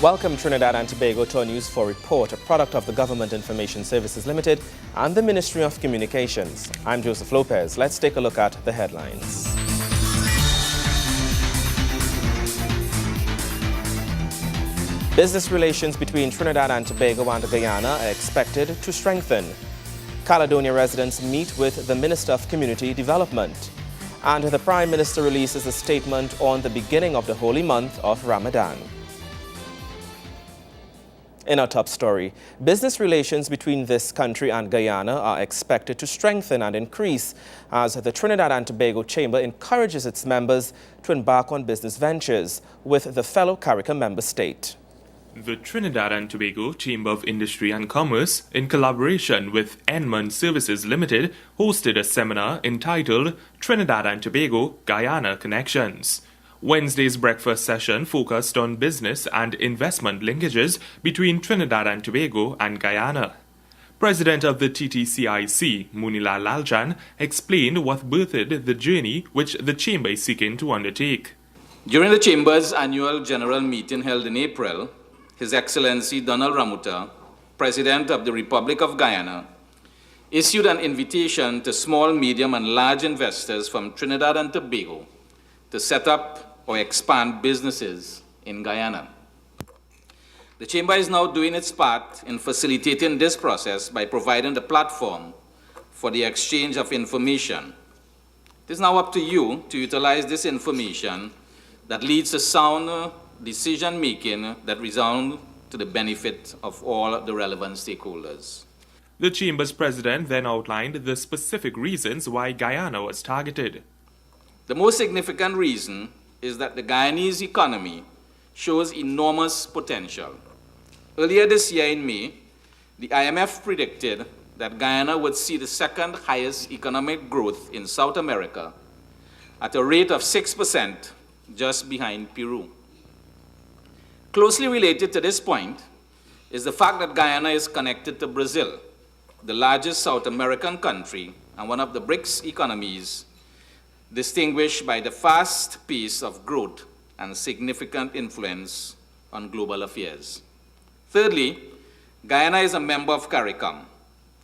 Welcome Trinidad and Tobago to our News 4 report, a product of the Government Information Services Limited and the Ministry of Communications. I'm Joseph Lopez. Let's take a look at the headlines. Business relations between Trinidad and Tobago and Guyana are expected to strengthen. Caledonia residents meet with the Minister of Community Development. And the Prime Minister releases a statement on the beginning of the holy month of Ramadan. In our top story, business relations between this country and Guyana are expected to strengthen and increase as the Trinidad and Tobago Chamber encourages its members to embark on business ventures with the fellow CARICOM member state. The Trinidad and Tobago Chamber of Industry and Commerce, in collaboration with Enman Services Limited, hosted a seminar entitled Trinidad and Tobago Guyana Connections. Wednesday's breakfast session focused on business and investment linkages between Trinidad and Tobago and Guyana. President of the TTCIC, Munila Laljan, explained what birthed the journey which the Chamber is seeking to undertake. During the Chamber's annual general meeting held in April, His Excellency Donald Ramuta, President of the Republic of Guyana, issued an invitation to small, medium, and large investors from Trinidad and Tobago to set up or expand businesses in Guyana. The Chamber is now doing its part in facilitating this process by providing the platform for the exchange of information. It is now up to you to utilize this information that leads to sound decision-making that resound to the benefit of all the relevant stakeholders. The Chamber's president then outlined the specific reasons why Guyana was targeted. The most significant reason is that the Guyanese economy shows enormous potential. Earlier this year in May, the IMF predicted that Guyana would see the second highest economic growth in South America at a rate of 6%, just behind Peru. Closely related to this point is the fact that Guyana is connected to Brazil, the largest South American country and one of the BRICS economies, distinguished by the fast pace of growth and significant influence on global affairs. Thirdly, Guyana is a member of CARICOM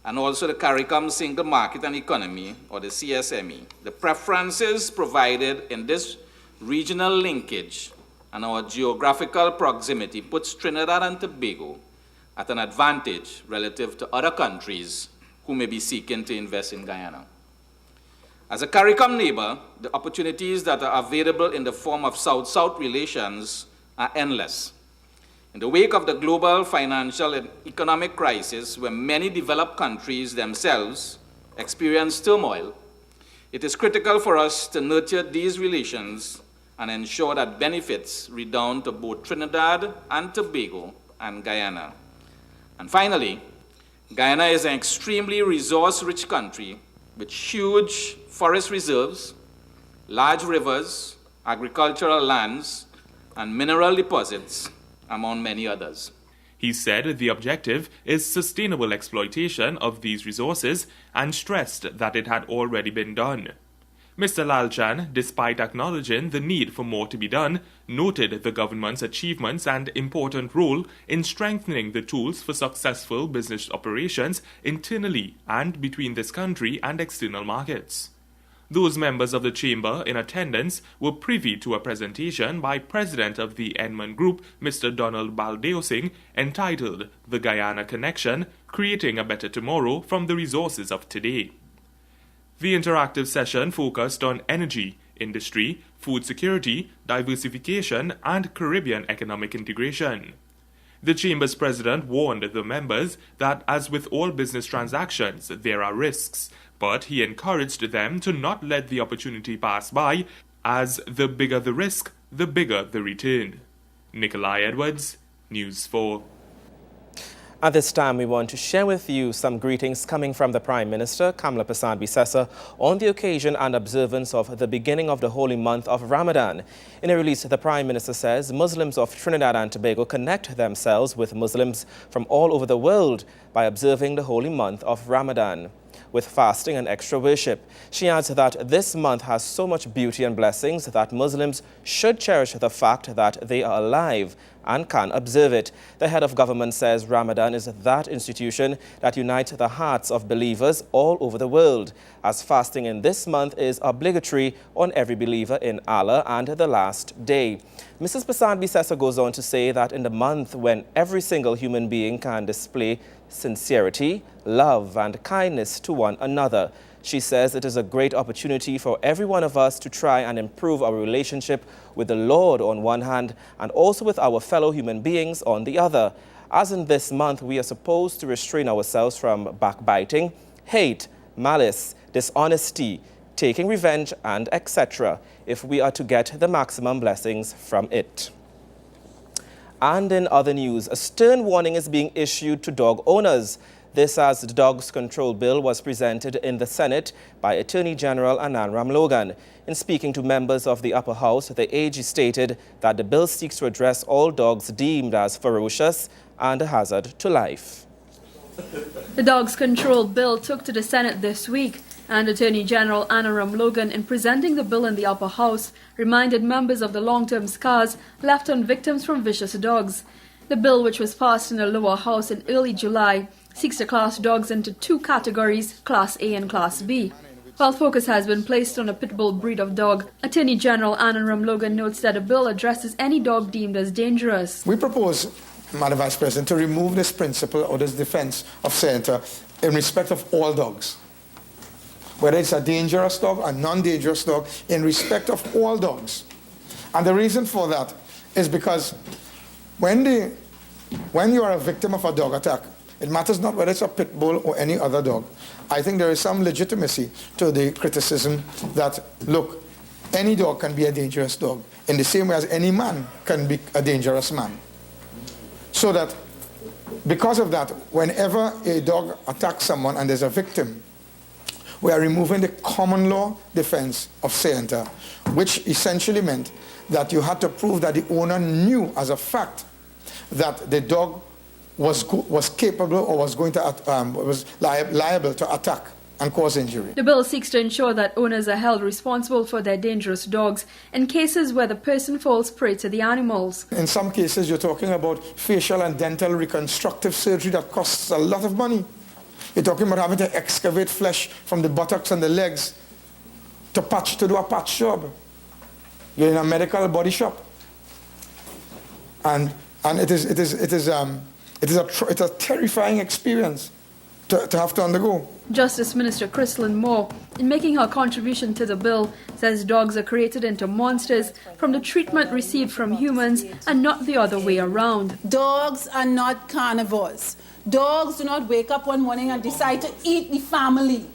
and also the CARICOM Single Market and Economy, or the CSME. The preferences provided in this regional linkage and our geographical proximity puts Trinidad and Tobago at an advantage relative to other countries who may be seeking to invest in Guyana. As a CARICOM neighbor, the opportunities that are available in the form of South-South relations are endless. In the wake of the global financial and economic crisis, where many developed countries themselves experience turmoil, it is critical for us to nurture these relations and ensure that benefits redound to both Trinidad and Tobago and Guyana. And finally, Guyana is an extremely resource-rich country with huge forest reserves, large rivers, agricultural lands, and mineral deposits, among many others. He said the objective is sustainable exploitation of these resources and stressed that it had already been done. Mr. Laljan, despite acknowledging the need for more to be done, noted the government's achievements and important role in strengthening the tools for successful business operations internally and between this country and external markets. Those members of the Chamber in attendance were privy to a presentation by President of the Enman Group, Mr. Donald Baldeosing, entitled The Guyana Connection, Creating a Better Tomorrow from the Resources of Today. The interactive session focused on energy, industry, food security, diversification, and Caribbean economic integration. The Chamber's president warned the members that, as with all business transactions, there are risks, but he encouraged them to not let the opportunity pass by, as the bigger the risk, the bigger the return. Nikolai Edwards, News 4. At this time, we want to share with you some greetings coming from the Prime Minister, Kamla Persad-Bissessar, on the occasion and observance of the beginning of the holy month of Ramadan. In a release, the Prime Minister says Muslims of Trinidad and Tobago connect themselves with Muslims from all over the world by observing the holy month of Ramadan with fasting and extra worship. She adds that this month has so much beauty and blessings that Muslims should cherish the fact that they are alive and can observe it. The head of government says Ramadan is that institution that unites the hearts of believers all over the world, as fasting in this month is obligatory on every believer in Allah and the last day. Mrs. Pasan-Bissessor goes on to say that in the month when every single human being can display sincerity, love and kindness to one another, she says it is a great opportunity for every one of us to try and improve our relationship with the Lord on one hand and also with our fellow human beings on the other. As in this month, we are supposed to restrain ourselves from backbiting, hate, malice, dishonesty, taking revenge, and etc. if we are to get the maximum blessings from it. And in other news, a stern warning is being issued to dog owners. This as the Dogs Control Bill was presented in the Senate by Attorney General Anand Ramlogan. In speaking to members of the upper house, the AG stated that the bill seeks to address all dogs deemed as ferocious and a hazard to life. The Dogs Control Bill took to the Senate this week, and Attorney General Anand Ramlogan, in presenting the bill in the upper house, reminded members of the long-term scars left on victims from vicious dogs. The bill, which was passed in the lower house in early July, seeks to class dogs into two categories, Class A and Class B. While focus has been placed on a pit bull breed of dog, Attorney General Anand Ramlogan notes that the bill addresses any dog deemed as dangerous. We propose, Madam Vice President, to remove this principle or this defense of Senator in respect of all dogs. Whether it's a dangerous dog or non-dangerous dog, in respect of all dogs. And the reason for that is because when you are a victim of a dog attack, it matters not whether it's a pit bull or any other dog. I think there is some legitimacy to the criticism that, look, any dog can be a dangerous dog, in the same way as any man can be a dangerous man. So that, because of that, whenever a dog attacks someone and there's a victim, we are removing the common law defense of scienter, which essentially meant that you had to prove that the owner knew as a fact that the dog was capable or was going to was liable to attack and cause injury. The bill seeks to ensure that owners are held responsible for their dangerous dogs in cases where the person falls prey to the animals. In some cases, you're talking about facial and dental reconstructive surgery that costs a lot of money. You're talking about having to excavate flesh from the buttocks and the legs to do a patch job. You're in a medical body shop, and it's a terrifying experience to have to undergo. Justice Minister Chrislyn Moore, in making her contribution to the bill, says dogs are created into monsters from the treatment received from humans and not the other way around. Dogs are not carnivores. Dogs do not wake up one morning and decide to eat the family.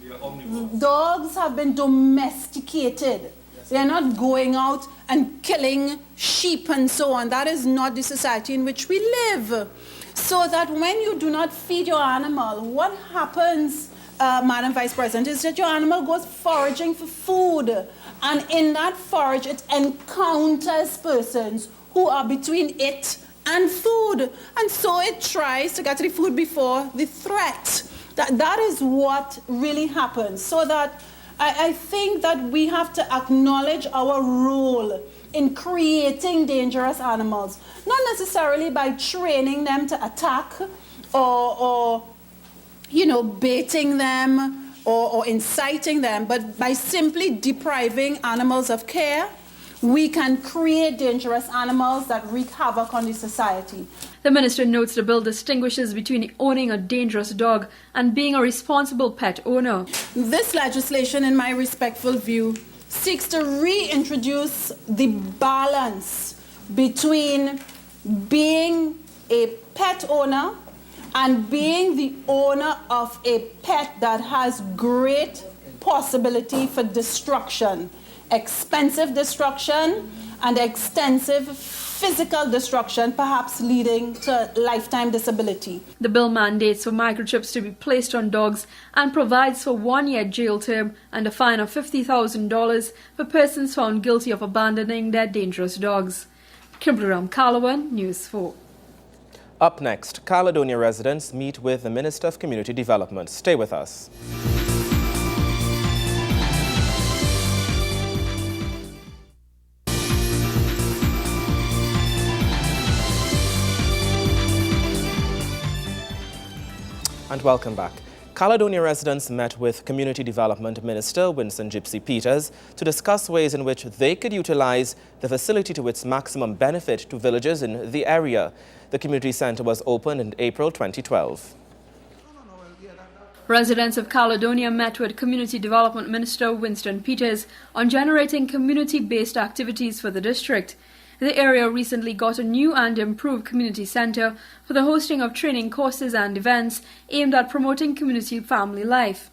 Dogs have been domesticated. They are not going out and killing sheep and so on. That is not the society in which we live. So that when you do not feed your animal, what happens, Madam Vice President, is that your animal goes foraging for food. And in that forage, it encounters persons who are between it and food. And so it tries to get to the food before the threat. That is what really happens. So that I think that we have to acknowledge our role in creating dangerous animals, not necessarily by training them to attack or baiting them or inciting them, but by simply depriving animals of care, we can create dangerous animals that wreak havoc on the society. The minister notes the bill distinguishes between owning a dangerous dog and being a responsible pet owner. This legislation, in my respectful view, seeks to reintroduce the balance between being a pet owner and being the owner of a pet that has great possibility for destruction, expensive destruction and extensive physical destruction, perhaps leading to lifetime disability. The bill mandates for microchips to be placed on dogs and provides for 1-year jail term and a fine of $50,000 for persons found guilty of abandoning their dangerous dogs. Kimberly Ram-Calawan, News 4. Up next, Caledonia residents meet with the Minister of Community Development. Stay with us. And welcome back. Caledonia residents met with Community Development Minister Winston Gypsy Peters to discuss ways in which they could utilize the facility to its maximum benefit to villagers in the area. The community center was opened in April 2012. Residents of Caledonia met with Community Development Minister Winston Peters on generating community-based activities for the district. The area recently got a new and improved community centre for the hosting of training courses and events aimed at promoting community family life.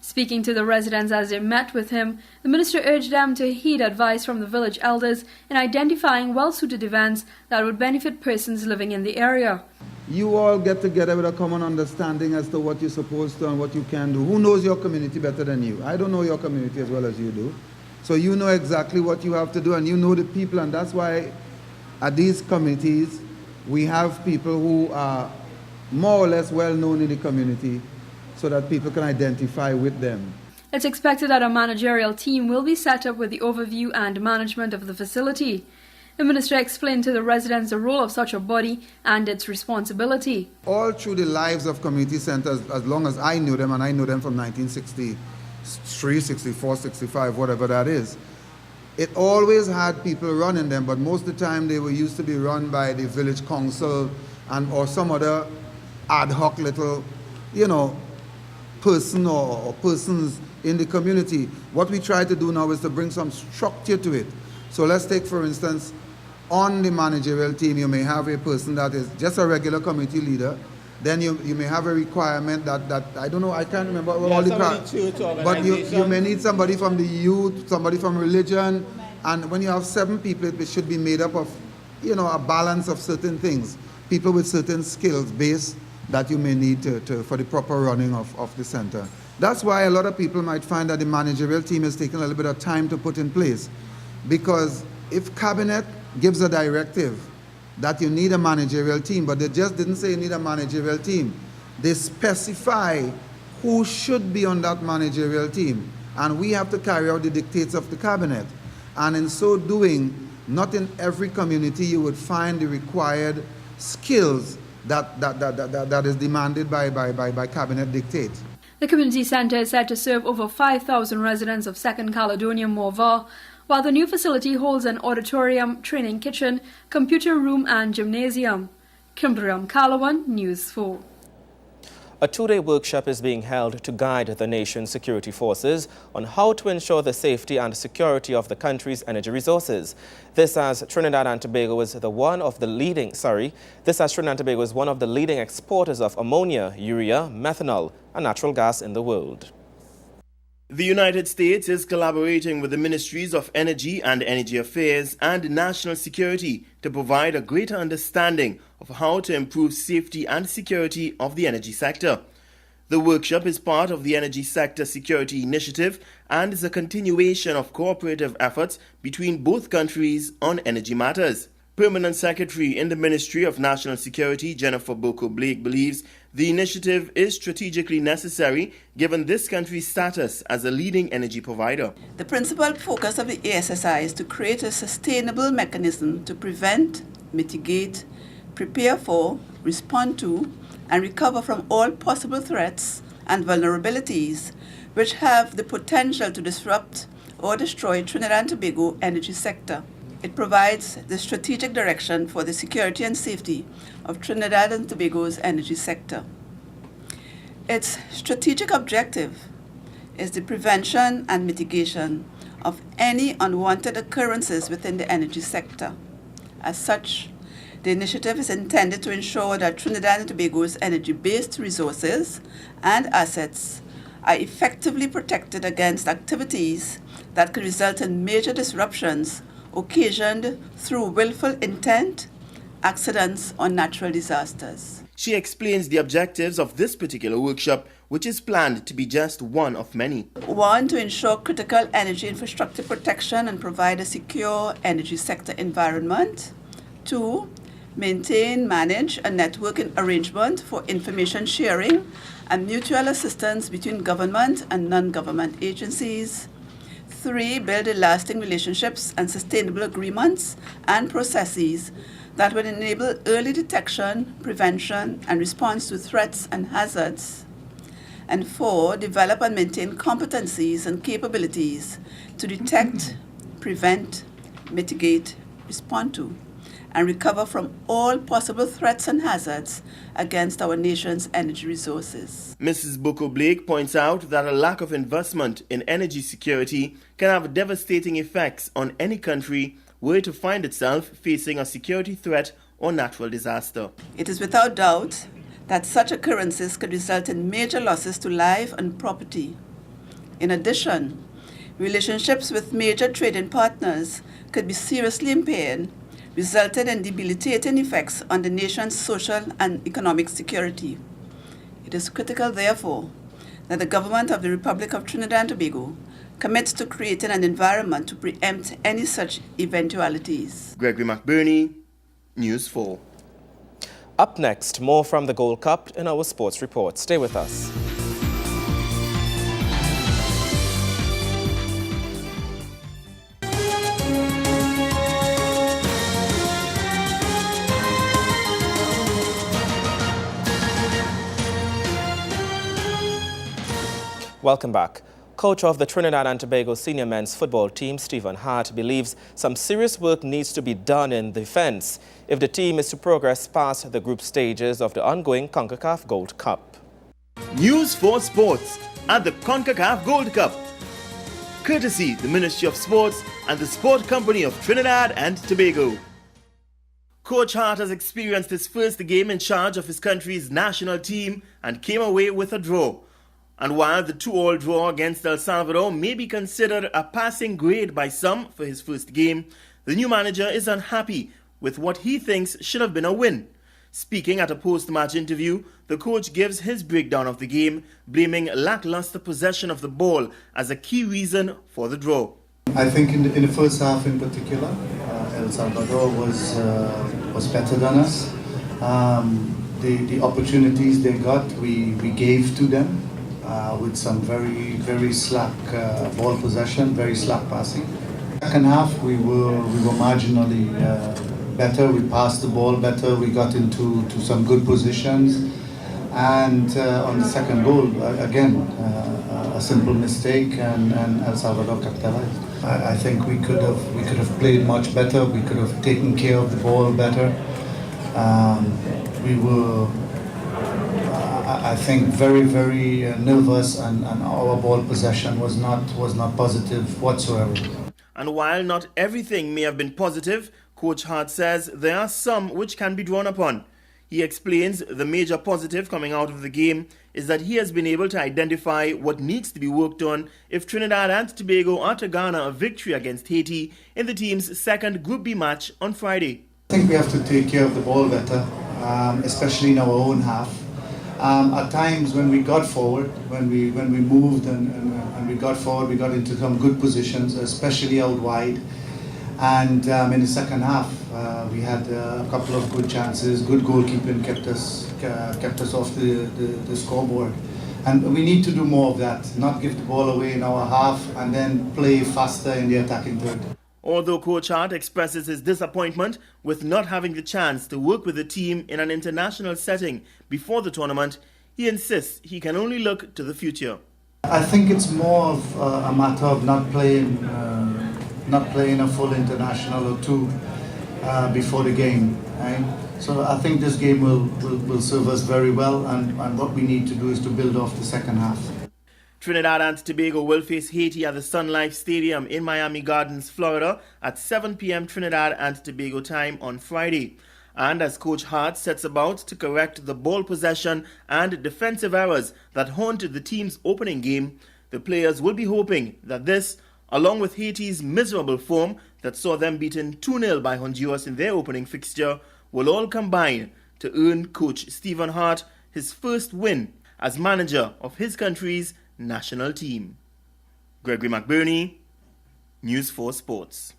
Speaking to the residents as they met with him, the minister urged them to heed advice from the village elders in identifying well-suited events that would benefit persons living in the area. You all get together with a common understanding as to what you're supposed to and what you can do. Who knows your community better than you? I don't know your community as well as you do. So you know exactly what you have to do, and you know the people, and that's why at these committees we have people who are more or less well known in the community so that people can identify with them. It's expected that a managerial team will be set up with the overview and management of the facility. The minister explained to the residents the role of such a body and its responsibility. All through the lives of community centers, as long as I knew them, and I knew them from 1963, 64, 65, whatever that is, it always had people running them, but most of the time they were used to be run by the village council or some other ad hoc little, person or persons in the community. What we try to do now is to bring some structure to it. So let's take, for instance, on the managerial team, you may have a person that is just a regular community leader. Then you may have a requirement that I don't know, I can't remember all the but you may need somebody from the youth, somebody from religion, and when you have 7 people, it should be made up of, a balance of certain things, people with certain skills base that you may need for the proper running of the center. That's why a lot of people might find that the managerial team is taking a little bit of time to put in place, because if cabinet gives a directive that you need a managerial team, but they just didn't say you need a managerial team. They specify who should be on that managerial team, and we have to carry out the dictates of the cabinet. And in so doing, not in every community you would find the required skills that is demanded by cabinet dictate. The community centre is set to serve over 5,000 residents of 2nd Caledonia Morval, while the new facility holds an auditorium, training kitchen, computer room and gymnasium. Kimberly Kalawan, News 4. A 2-day workshop is being held to guide the nation's security forces on how to ensure the safety and security of the country's energy resources. This as Trinidad and Tobago is one of the leading exporters of ammonia, urea, methanol, and natural gas in the world. The United States is collaborating with the Ministries of Energy and Energy Affairs and National Security to provide a greater understanding of how to improve safety and security of the energy sector. The workshop is part of the Energy Sector Security Initiative and is a continuation of cooperative efforts between both countries on energy matters. Permanent Secretary in the Ministry of National Security, Jennifer Boko-Blake, believes the initiative is strategically necessary given this country's status as a leading energy provider. The principal focus of the ASSI is to create a sustainable mechanism to prevent, mitigate, prepare for, respond to, and recover from all possible threats and vulnerabilities which have the potential to disrupt or destroy Trinidad and Tobago energy sector. It provides the strategic direction for the security and safety of Trinidad and Tobago's energy sector. Its strategic objective is the prevention and mitigation of any unwanted occurrences within the energy sector. As such, the initiative is intended to ensure that Trinidad and Tobago's energy-based resources and assets are effectively protected against activities that could result in major disruptions occasioned through willful intent, accidents, or natural disasters. She explains the objectives of this particular workshop, which is planned to be just one of many. 1, to ensure critical energy infrastructure protection and provide a secure energy sector environment. 2, maintain, manage a networking arrangement for information sharing and mutual assistance between government and non-government agencies. 3, build lasting relationships and sustainable agreements and processes that would enable early detection, prevention, and response to threats and hazards. And 4, develop and maintain competencies and capabilities to detect, prevent, mitigate, respond to, and recover from all possible threats and hazards against our nation's energy resources. Mrs. Boko Blake points out that a lack of investment in energy security can have devastating effects on any country were it to find itself facing a security threat or natural disaster. It is without doubt that such occurrences could result in major losses to life and property. In addition, relationships with major trading partners could be seriously impaired, resulting in debilitating effects on the nation's social and economic security. It is critical, therefore, that the government of the Republic of Trinidad and Tobago commits to creating an environment to preempt any such eventualities. Gregory McBurney, News 4. Up next, more from the Gold Cup in our sports report. Stay with us. Welcome back. Coach of the Trinidad and Tobago senior men's football team, Stephen Hart, believes some serious work needs to be done in defense if the team is to progress past the group stages of the ongoing CONCACAF Gold Cup. News 4 Sports at the CONCACAF Gold Cup. Courtesy the Ministry of Sports and the Sport Company of Trinidad and Tobago. Coach Hart has experienced his first game in charge of his country's national team and came away with a draw. And while the 2-2 draw against El Salvador may be considered a passing grade by some for his first game, the new manager is unhappy with what he thinks should have been a win. Speaking at a post-match interview, the coach gives his breakdown of the game, blaming lackluster possession of the ball as a key reason for the draw. I think in the first half in particular, El Salvador was better than us. The opportunities they got, we gave to them. With some very slack ball possession, very slack passing. Second half, we were marginally better. We passed the ball better. We got into some good positions, and on the second goal, again, a simple mistake, and El Salvador capitalized. I think we could have played much better. We could have taken care of the ball better. We were, I think, very nervous, and our ball possession was not positive whatsoever. And while not everything may have been positive, Coach Hart says there are some which can be drawn upon. He explains the major positive coming out of the game is that he has been able to identify what needs to be worked on if Trinidad and Tobago are to garner a victory against Haiti in the team's second Group B match on Friday. I think we have to take care of the ball better, especially in our own half. At times when we got forward, when we moved and we got forward, we got into some good positions, especially out wide. And in the second half, we had a couple of good chances. Good goalkeeping kept us off the scoreboard. And we need to do more of that, not give the ball away in our half and then play faster in the attacking third. Although Coach Hart expresses his disappointment with not having the chance to work with the team in an international setting before the tournament, he insists he can only look to the future. I think it's more of a matter of not playing a full international or two before the game. Right? So I think this game will serve us very well, and what we need to do is to build off the second half. Trinidad and Tobago will face Haiti at the Sun Life Stadium in Miami Gardens, Florida at 7 p.m. Trinidad and Tobago time on Friday. And as Coach Hart sets about to correct the ball possession and defensive errors that haunted the team's opening game, the players will be hoping that this, along with Haiti's miserable form that saw them beaten 2-0 by Honduras in their opening fixture, will all combine to earn Coach Stephen Hart his first win as manager of his country's national team. Gregory McBurney, News 4 Sports.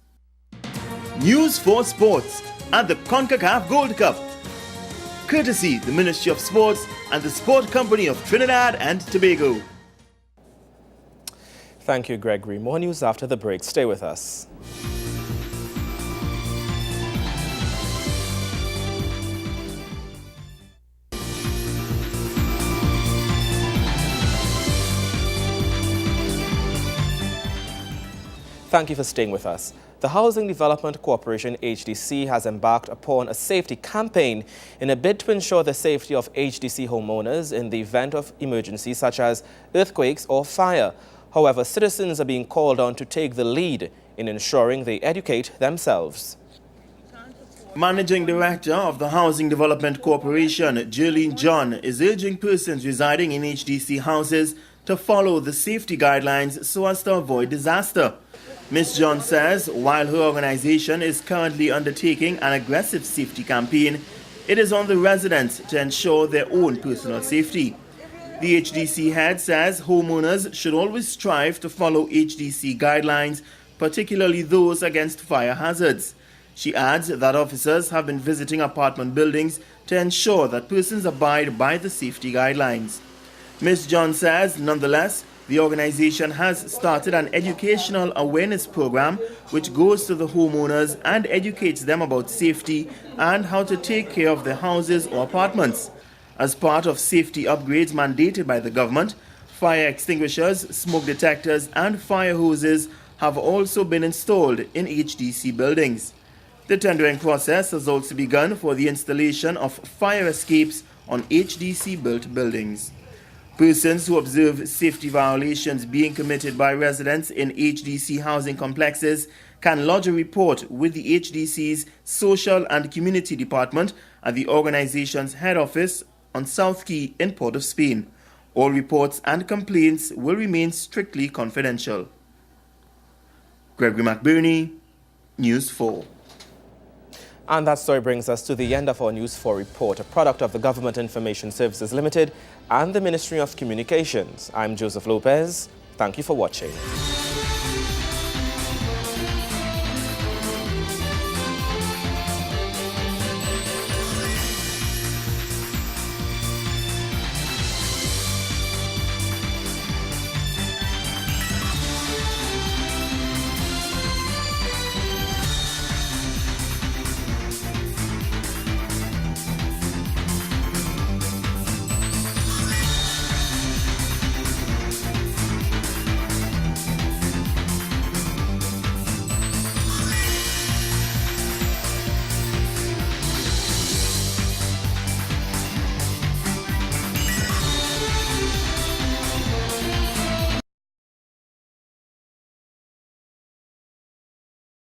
News 4 Sports at the CONCACAF Gold Cup. Courtesy the Ministry of Sports and the Sport Company of Trinidad and Tobago. Thank you, Gregory. More news after the break. Stay with us. Thank you for staying with us. The Housing Development Corporation, HDC, has embarked upon a safety campaign in a bid to ensure the safety of HDC homeowners in the event of emergencies such as earthquakes or fire. However, citizens are being called on to take the lead in ensuring they educate themselves. Managing Director of the Housing Development Corporation, Jerlene John, is urging persons residing in HDC houses to follow the safety guidelines so as to avoid disaster. Ms. John says while her organization is currently undertaking an aggressive safety campaign, it is on the residents to ensure their own personal safety. The HDC head says homeowners should always strive to follow HDC guidelines, particularly those against fire hazards. She adds that officers have been visiting apartment buildings to ensure that persons abide by the safety guidelines. Ms. John says, nonetheless, the organization has started an educational awareness program which goes to the homeowners and educates them about safety and how to take care of their houses or apartments. As part of safety upgrades mandated by the government, fire extinguishers, smoke detectors and fire hoses have also been installed in HDC buildings. The tendering process has also begun for the installation of fire escapes on HDC-built buildings. Persons who observe safety violations being committed by residents in HDC housing complexes can lodge a report with the HDC's Social and Community Department at the organization's head office on South Quay in Port of Spain. All reports and complaints will remain strictly confidential. Gregory McBurney, News 4. And that story brings us to the end of our News 4 report, a product of the Government Information Services Limited and the Ministry of Communications. I'm Joseph Lopez. Thank you for watching.